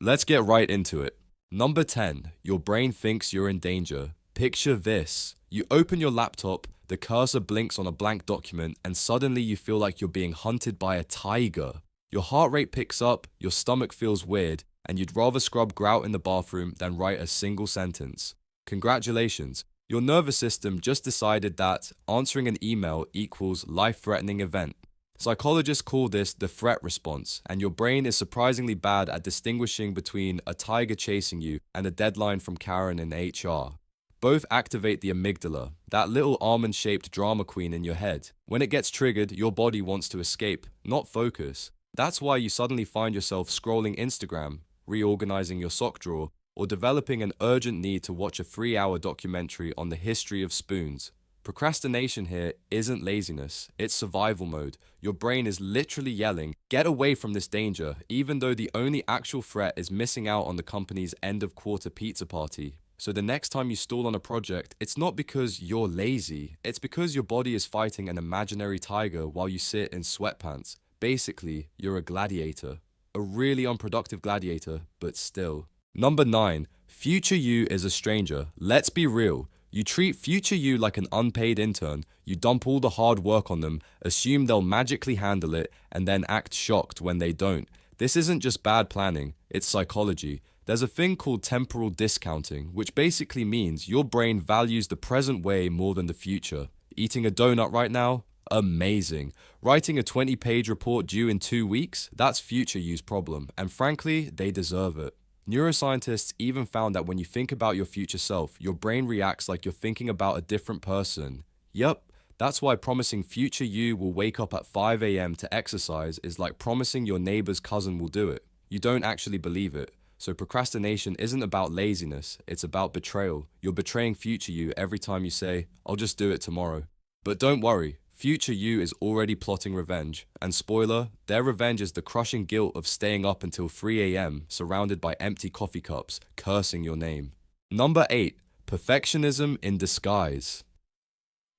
Let's get right into it. Number 10, your brain thinks you're in danger. Picture this. You open your laptop, the cursor blinks on a blank document, and suddenly you feel like you're being hunted by a tiger. Your heart rate picks up, your stomach feels weird, and you'd rather scrub grout in the bathroom than write a single sentence. Congratulations, your nervous system just decided that answering an email equals life-threatening event. Psychologists call this the threat response, and your brain is surprisingly bad at distinguishing between a tiger chasing you and a deadline from Karen in HR. Both activate the amygdala, that little almond-shaped drama queen in your head. When it gets triggered, your body wants to escape, not focus. That's why you suddenly find yourself scrolling Instagram, reorganizing your sock drawer, or developing an urgent need to watch a 3-hour documentary on the history of spoons. Procrastination here isn't laziness, it's survival mode. Your brain is literally yelling, get away from this danger, even though the only actual threat is missing out on the company's end of quarter pizza party. So the next time you stall on a project, it's not because you're lazy, it's because your body is fighting an imaginary tiger while you sit in sweatpants. Basically, you're a gladiator. A really unproductive gladiator, but still. Number 9, future you is a stranger. Let's be real. You treat future you like an unpaid intern, you dump all the hard work on them, assume they'll magically handle it, and then act shocked when they don't. This isn't just bad planning, it's psychology. There's a thing called temporal discounting, which basically means your brain values the present way more than the future. Eating a donut right now? Amazing. Writing a 20-page report due in 2 weeks? That's future you's problem, and frankly, they deserve it. Neuroscientists even found that when you think about your future self, your brain reacts like you're thinking about a different person. Yep, that's why promising future you will wake up at 5 a.m. to exercise is like promising your neighbor's cousin will do it. You don't actually believe it. So procrastination isn't about laziness, it's about betrayal. You're betraying future you every time you say, I'll just do it tomorrow. But don't worry, future you is already plotting revenge. And spoiler, their revenge is the crushing guilt of staying up until 3 a.m. surrounded by empty coffee cups, cursing your name. Number 8, perfectionism in disguise.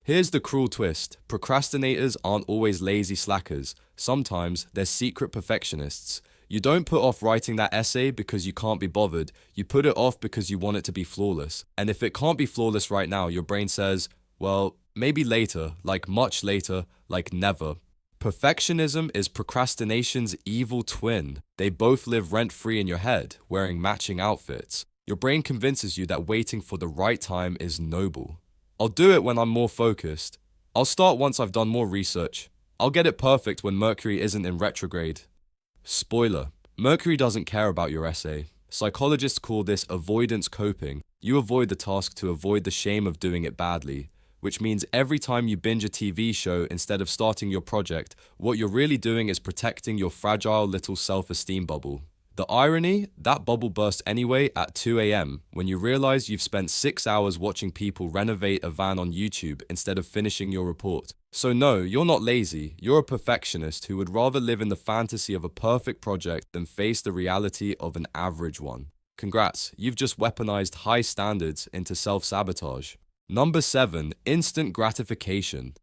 Here's the cruel twist. Procrastinators aren't always lazy slackers. Sometimes they're secret perfectionists. You don't put off writing that essay because you can't be bothered. You put it off because you want it to be flawless. And if it can't be flawless right now, your brain says, well, maybe later, like much later, like never. Perfectionism is procrastination's evil twin. They both live rent-free in your head, wearing matching outfits. Your brain convinces you that waiting for the right time is noble. I'll do it when I'm more focused. I'll start once I've done more research. I'll get it perfect when Mercury isn't in retrograde. Spoiler, Mercury doesn't care about your essay. Psychologists call this avoidance coping. You avoid the task to avoid the shame of doing it badly, which means every time you binge a TV show instead of starting your project, what you're really doing is protecting your fragile little self-esteem bubble. The irony, that bubble bursts anyway at 2 a.m. when you realize you've spent 6 hours watching people renovate a van on YouTube instead of finishing your report. So no, you're not lazy, you're a perfectionist who would rather live in the fantasy of a perfect project than face the reality of an average one. Congrats, you've just weaponized high standards into self-sabotage. Number 7, instant gratification.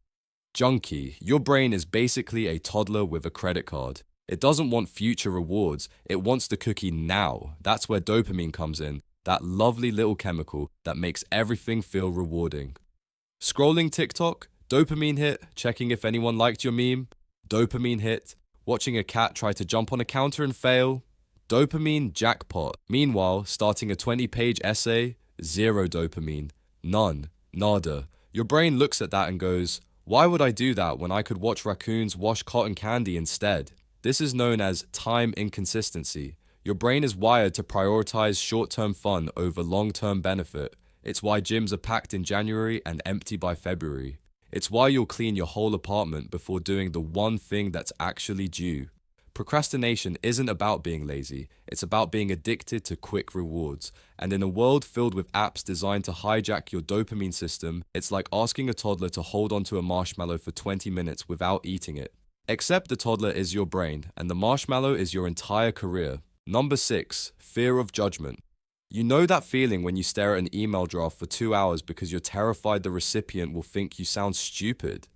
Junkie, your brain is basically a toddler with a credit card. It doesn't want future rewards, it wants the cookie now. That's where dopamine comes in, that lovely little chemical that makes everything feel rewarding. Scrolling TikTok, dopamine hit, checking if anyone liked your meme, dopamine hit, watching a cat try to jump on a counter and fail, dopamine jackpot. Meanwhile, starting a 20-page essay, zero dopamine, none, nada. Your brain looks at that and goes, why would I do that when I could watch raccoons wash cotton candy instead? This is known as time inconsistency. Your brain is wired to prioritize short-term fun over long-term benefit. It's why gyms are packed in January and empty by February. It's why you'll clean your whole apartment before doing the one thing that's actually due. Procrastination isn't about being lazy, it's about being addicted to quick rewards. And in a world filled with apps designed to hijack your dopamine system, it's like asking a toddler to hold onto a marshmallow for 20 minutes without eating it. Except the toddler is your brain, and the marshmallow is your entire career. Number 6, fear of judgment. You know that feeling when you stare at an email draft for 2 hours because you're terrified the recipient will think you sound stupid?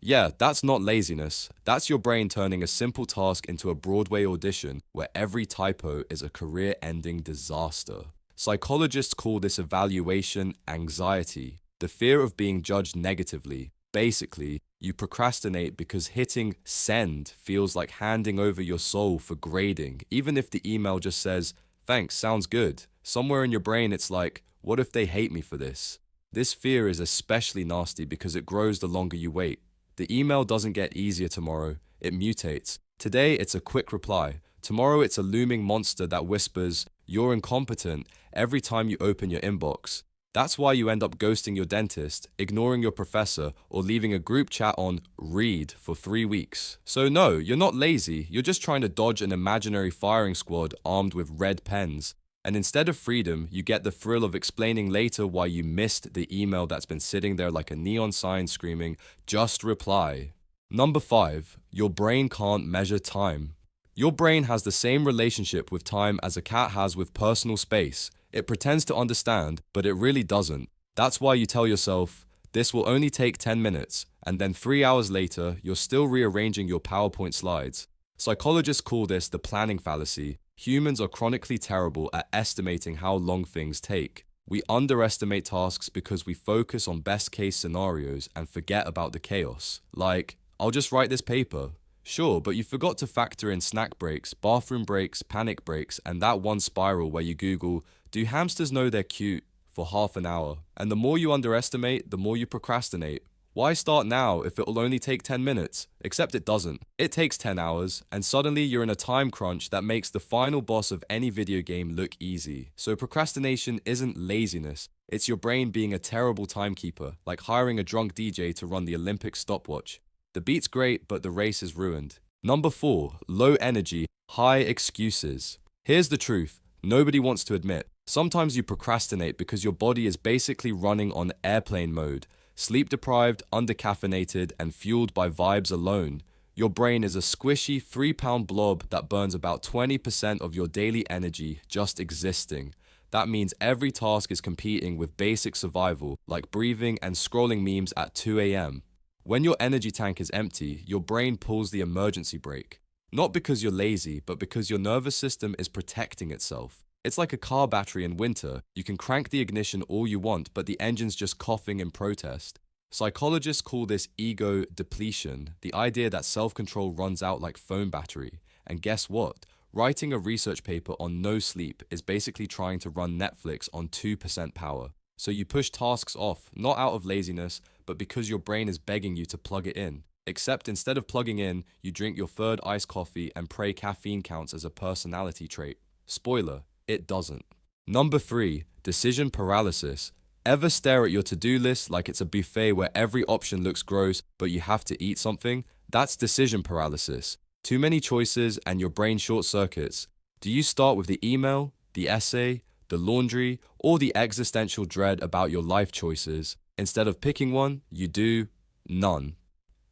Yeah, that's not laziness. That's your brain turning a simple task into a Broadway audition where every typo is a career-ending disaster. Psychologists call this evaluation anxiety, the fear of being judged negatively. Basically, you procrastinate because hitting send feels like handing over your soul for grading, even if the email just says, "Thanks, sounds good." Somewhere in your brain, it's like, what if they hate me for this? This fear is especially nasty because it grows the longer you wait. The email doesn't get easier tomorrow, it mutates. Today, it's a quick reply. Tomorrow, it's a looming monster that whispers, "You're incompetent," every time you open your inbox. That's why you end up ghosting your dentist, ignoring your professor, or leaving a group chat on read for 3 weeks. So no, you're not lazy, you're just trying to dodge an imaginary firing squad armed with red pens. And instead of freedom, you get the thrill of explaining later why you missed the email that's been sitting there like a neon sign screaming, "Just reply." Number 5, your brain can't measure time. Your brain has the same relationship with time as a cat has with personal space. It pretends to understand, but it really doesn't. That's why you tell yourself, this will only take 10 minutes, and then 3 hours later, you're still rearranging your PowerPoint slides. Psychologists call this the planning fallacy. Humans are chronically terrible at estimating how long things take. We underestimate tasks because we focus on best case scenarios and forget about the chaos. Like, I'll just write this paper. Sure, but you forgot to factor in snack breaks, bathroom breaks, panic breaks, and that one spiral where you Google, "Do hamsters know they're cute?" for half an hour. And the more you underestimate, the more you procrastinate. Why start now if it will only take 10 minutes? Except it doesn't. It takes 10 hours, and suddenly you're in a time crunch that makes the final boss of any video game look easy. So procrastination isn't laziness. It's your brain being a terrible timekeeper, like hiring a drunk DJ to run the Olympic stopwatch. The beat's great, but the race is ruined. Number 4, low energy, high excuses. Here's the truth. Nobody wants to admit. Sometimes you procrastinate because your body is basically running on airplane mode. Sleep deprived, undercaffeinated, and fueled by vibes alone. Your brain is a squishy 3-pound blob that burns about 20% of your daily energy just existing. That means every task is competing with basic survival, like breathing and scrolling memes at 2 a.m. When your energy tank is empty, your brain pulls the emergency brake. Not because you're lazy, but because your nervous system is protecting itself. It's like a car battery in winter. You can crank the ignition all you want, but the engine's just coughing in protest. Psychologists call this ego depletion, the idea that self-control runs out like phone battery. And guess what? Writing a research paper on no sleep is basically trying to run Netflix on 2% power. So you push tasks off, not out of laziness, but because your brain is begging you to plug it in. Except instead of plugging in, you drink your third iced coffee and pray caffeine counts as a personality trait. Spoiler, it doesn't. Number 3, decision paralysis. Ever stare at your to-do list like it's a buffet where every option looks gross, but you have to eat something? That's decision paralysis. Too many choices and your brain short circuits. Do you start with the email, the essay, the laundry, or the existential dread about your life choices? Instead of picking one, you do none.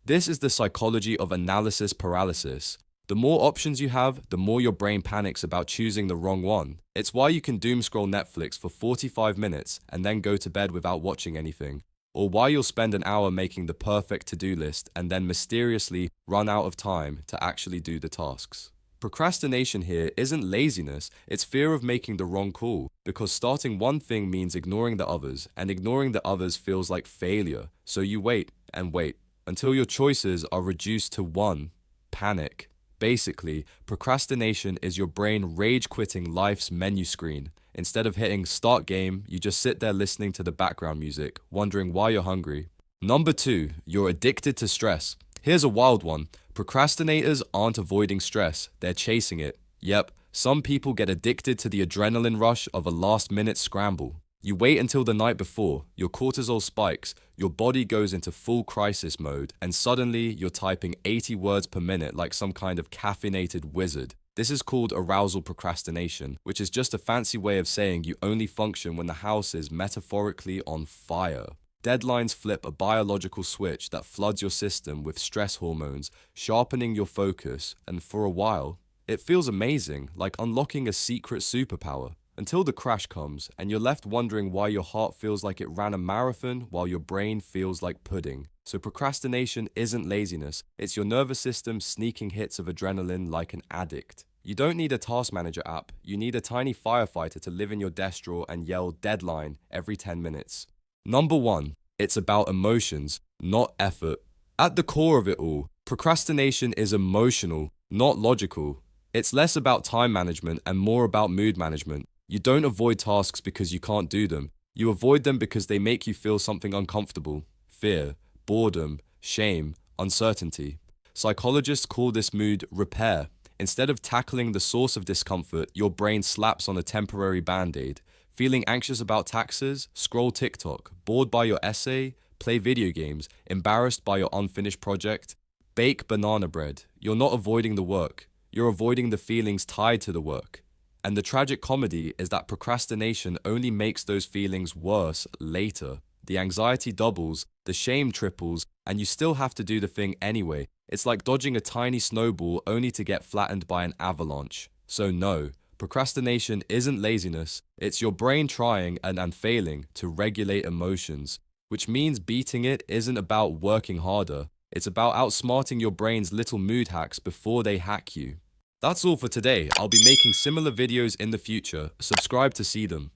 This is the psychology of analysis paralysis. The more options you have, the more your brain panics about choosing the wrong one. It's why you can doom scroll Netflix for 45 minutes and then go to bed without watching anything. Or why you'll spend an hour making the perfect to-do list and then mysteriously run out of time to actually do the tasks. Procrastination here isn't laziness, it's fear of making the wrong call, because starting one thing means ignoring the others, and ignoring the others feels like failure. So you wait and wait until your choices are reduced to one: panic. Basically, procrastination is your brain rage-quitting life's menu screen. Instead of hitting start game, you just sit there listening to the background music, wondering why you're hungry. Number 2, you're addicted to stress. Here's a wild one. Procrastinators aren't avoiding stress, they're chasing it. Yep, some people get addicted to the adrenaline rush of a last-minute scramble. You wait until the night before, your cortisol spikes, your body goes into full crisis mode, and suddenly you're typing 80 words per minute like some kind of caffeinated wizard. This is called arousal procrastination, which is just a fancy way of saying you only function when the house is metaphorically on fire. Deadlines flip a biological switch that floods your system with stress hormones, sharpening your focus, and for a while, it feels amazing, like unlocking a secret superpower. until the crash comes and you're left wondering why your heart feels like it ran a marathon while your brain feels like pudding. So procrastination isn't laziness, it's your nervous system sneaking hits of adrenaline like an addict. You don't need a task manager app, you need a tiny firefighter to live in your desk drawer and yell deadline every 10 minutes. Number 1, it's about emotions, not effort. At the core of it all, procrastination is emotional, not logical. It's less about time management and more about mood management. You don't avoid tasks because you can't do them. You avoid them because they make you feel something uncomfortable. Fear, boredom, shame, uncertainty. Psychologists call this mood repair. Instead of tackling the source of discomfort, your brain slaps on a temporary band-aid. Feeling anxious about taxes? Scroll TikTok. Bored by your essay? Play video games. Embarrassed by your unfinished project? Bake banana bread. You're not avoiding the work. You're avoiding the feelings tied to the work. And the tragic comedy is that procrastination only makes those feelings worse later. The anxiety doubles, the shame triples, and you still have to do the thing anyway. It's like dodging a tiny snowball only to get flattened by an avalanche. So no, procrastination isn't laziness, it's your brain trying and failing to regulate emotions, which means beating it isn't about working harder, it's about outsmarting your brain's little mood hacks before they hack you. That's all for today. I'll be making similar videos in the future. Subscribe to see them.